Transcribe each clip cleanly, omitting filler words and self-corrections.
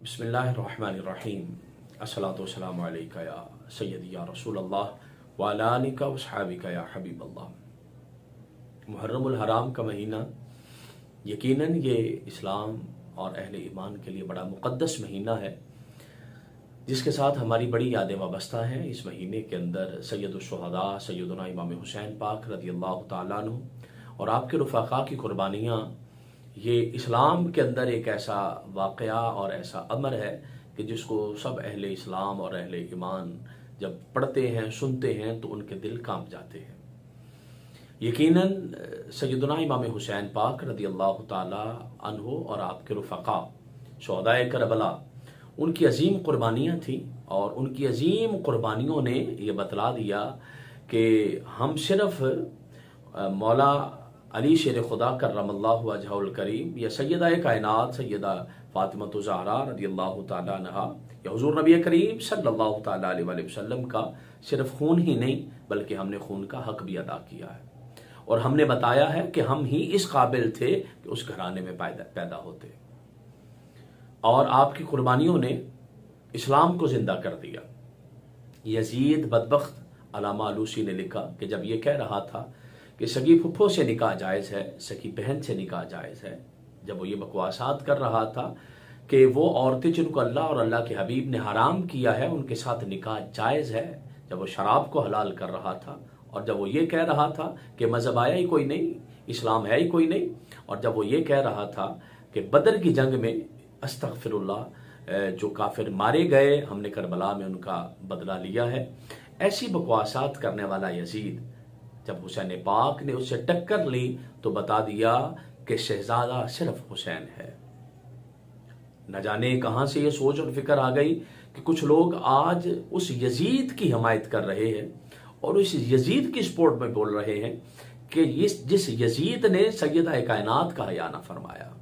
बिस्मिल्लाहिर्रहमानिर्रहीम। अस्सलातु वस्सलामु अलैका या सय्यदी या रसूल अल्लाह व अला आलिका व अस्हाबिका या हबीब अल्लाह। मुहर्रमुल हराम का महीना यकीनन ये इस्लाम और अहले ईमान के लिए बड़ा मुक़द्दस महीना है, जिसके साथ हमारी बड़ी यादें वाबस्ता हैं। इस महीने के अंदर सैयदुश शुहदा सैयदुना इमाम हुसैन पाक रज़ियल्लाहु ताला अन्हु और आपके रफ़ाक़ा की कुर्बानियाँ, ये इस्लाम के अंदर एक ऐसा वाक़या और ऐसा अमर है कि जिसको सब अहले इस्लाम और अहले ईमान जब पढ़ते हैं, सुनते हैं तो उनके दिल कांप जाते हैं। यकीनन सैयदुना इमाम हुसैन पाक रज़ियल्लाहु ताला अन्हु और आपके रफ़ाक़ा शुहदाए करबला, उनकी अजीम कुर्बानियाँ थीं और उनकी अजीम कुर्बानियों ने ये बतला दिया कि हम सिर्फ मौला अली शेर खुदा कर्रमल्लाहु वजहुल करीम या सैयदा कायनात सैयदा फातिमा ज़हरा रज़ियल्लाहु ताला अन्हा या हुज़ूर नबी करीम सल्लल्लाहु ताला अलैहि वसल्लम का सिर्फ खून ही नहीं बल्कि हमने खून का हक भी अदा किया है और हमने बताया है कि हम ही इस काबिल थे कि उस घराने में पैदा होते। और आपकी कुर्बानियों ने इस्लाम को जिंदा कर दिया। यजीद बदबख्त अलामा आलूसी ने लिखा कि जब ये कह रहा था कि सगी फुफ्फो से निकाह जायज़ है, सगी बहन से निकाह जायज़ है, जब वो ये बकवासात कर रहा था कि वो औरतें जिनको अल्लाह और अल्लाह के हबीब ने हराम किया है उनके साथ निकाह जायज़ है, जब वो शराब को हलाल कर रहा था और जब वो ये कह रहा था कि मज़हब आया ही कोई नहीं, इस्लाम है ही कोई नहीं, और जब वो ये कह रहा था कि बदर की जंग में अस्तगफिरुल्लाह जो काफिर मारे गए हमने करबला में उनका बदला लिया है, ऐसी बकवासात करने वाला यजीद जब हुसैन पाक ने उससे टक्कर ली तो बता दिया कि शहजादा सिर्फ हुसैन है। न जाने कहां से ये सोच और फिक्र आ गई कि कुछ लोग आज उस यजीद की हिमायत कर रहे हैं और उस यजीद की सपोर्ट में बोल रहे हैं कि जिस यजीद ने सैयदा कायनात का हया न फरमाया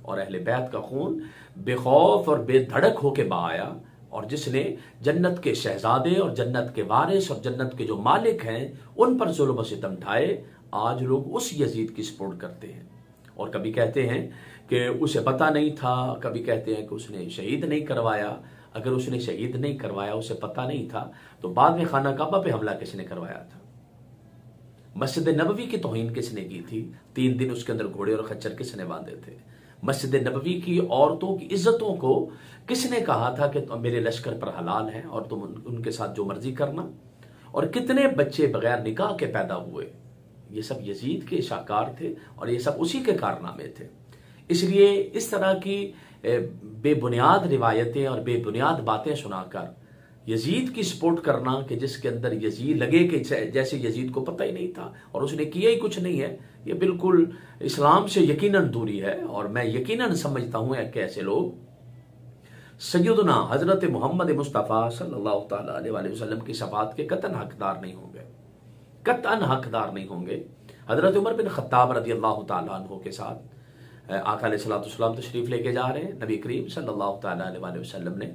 और अहले बैत का खून बेखौफ और बेधड़क होके बहाया और जिसने जन्नत के शहजादे और जन्नत के वारिस और जन्नत के जो मालिक हैं उन पर जुल्म व सितम ढाए, आज लोग उस यजीद की सपोर्ट करते हैं और कभी कहते हैं कि उसे पता नहीं था, कभी कहते हैं कि उसने शहीद नहीं करवाया। अगर उसने शहीद नहीं करवाया, उसे पता नहीं था, तो बाद में खाना काबा पे हमला किसने करवाया था? मस्जिद नबवी की तौहीन किसने की थी? 3 दिन उसके अंदर घोड़े और खच्चर किसने बांधे थे? मस्जिद नबवी की औरतों की इज्जतों को किसने कहा था कि तुम मेरे लश्कर पर हलाल हैं और तुम उनके साथ जो मर्जी करना? और कितने बच्चे बगैर निकाह के पैदा हुए? ये सब यजीद के शाकार थे और ये सब उसी के कारनामे थे। इसलिए इस तरह की बेबुनियाद रिवायतें और बेबुनियाद बातें सुनाकर यजीद की सपोर्ट करना कि जिसके अंदर यजीद लगे कि जैसे यजीद को पता ही नहीं था और उसने किया ही कुछ नहीं है, ये बिल्कुल इस्लाम से यकीनन दूरी है। और मैं यकीनन समझता हूं कि ऐसे लोग सैयदना हजरत मोहम्मद मुस्तफ़ा सल्लल्लाहु ताला अलैहि वसल्लम की शफाअत के कतन हकदार नहीं होंगे, कतन हकदार नहीं होंगे। हजरत उमर बिन खत्ताब रज़ियल्लाहु ताला अन्हु के साथ आका अलैहिस्सलातु वस्सलाम तशरीफ लेके जा रहे हैं। नबी करीम सल्लल्लाहु ताला अलैहि वसल्लम ने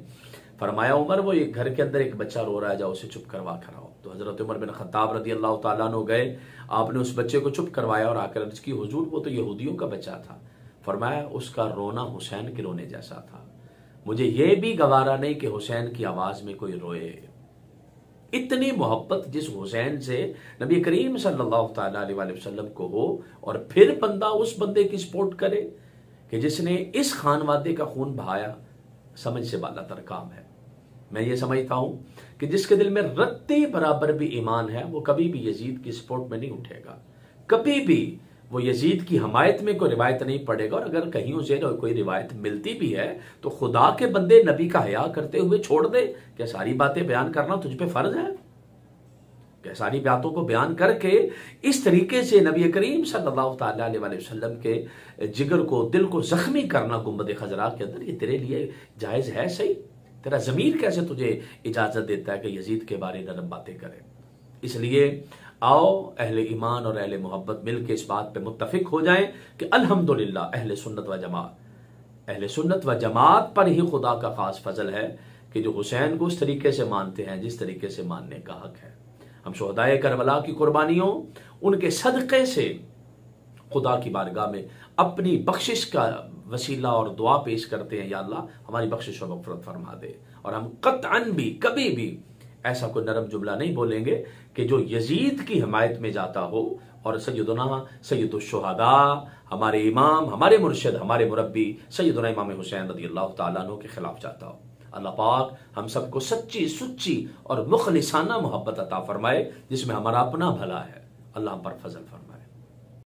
फरमाया, उमर वो एक घर के अंदर एक बच्चा रो रहा है, जाओ उसे चुप करवा कर आओ। तो हजरत उमर बिन खत्ताब रज़ियल्लाहु ताला अन्हु गए, आपने उस बच्चे को चुप करवाया और आकर अर्ज की, हुजूर वो तो यहूदियों का बच्चा था। फरमाया उसका रोना हुसैन के रोने जैसा था, मुझे ये भी गवारा नहीं कि हुसैन की आवाज में कोई रोए। इतनी मोहब्बत जिस हुसैन से नबी करीम सल्लल्लाहु ताला अलैहि वसल्लम को हो और फिर बंदा उस बंदे की सपोर्ट करे कि जिसने इस खानवादे का खून बहाया, समझ से बालातर काम है। मैं ये समझता हूं कि जिसके दिल में रत्ती बराबर भी ईमान है वो कभी भी यजीद की सपोर्ट में नहीं उठेगा, कभी भी वो यजीद की हमायत में कोई रिवायत नहीं पड़ेगा। और अगर कहीं से कोई रिवायत मिलती भी है तो खुदा के बंदे नबी का हया करते हुए छोड़ दे। क्या सारी बातें बयान करना तुझ पे फर्ज है? क्या सारी बातों को बयान करके इस तरीके से नबी करीम सल्लल्लाहु ताला अलैहि वसल्लम के जिगर को, दिल को जख्मी करना गुंबद खजरा के अंदर, ये तेरे लिए जायज है? सही? तेरा ज़मीर कैसे तुझे इजाजत देता है कि यजीद के बारे में नरम बातें करे? इसलिए आओ अहले ईमान और अहले मोहब्बत मिल के इस बात पे मुत्तफिक हो जाएं कि अल्हम्दुलिल्लाह अहले सुन्नत व जमात पर ही खुदा का खास फजल है कि जो हुसैन को उस तरीके से मानते हैं जिस तरीके से मानने का हक है। हम शुहदाए करबला की कुर्बानियों, उनके सदक़े से खुदा की बारगाह में अपनी बख्शिश का वसीला और दुआ पेश करते हैं, या अल्लाह हमारी बख्शिश और मग़फ़िरत फरमा दे। और हम कतअन भी कभी भी ऐसा कोई नरम जुमला नहीं बोलेंगे कि जो यजीद की हिमायत में जाता हो और सैयदुना सैयदुश्शुहदा, हमारे इमाम, हमारे मुर्शिद, हमारे मुरब्बी सैयदुना इमाम हुसैन रज़ियल्लाहु ताला अन्हु के खिलाफ जाता हो। अल्लाह पाक हम सबको सच्ची सुच्ची और मुखलिसाना मोहब्बत अता फरमाए, जिसमें हमारा अपना भला है। अल्लाह हम पर फजल फरमाए।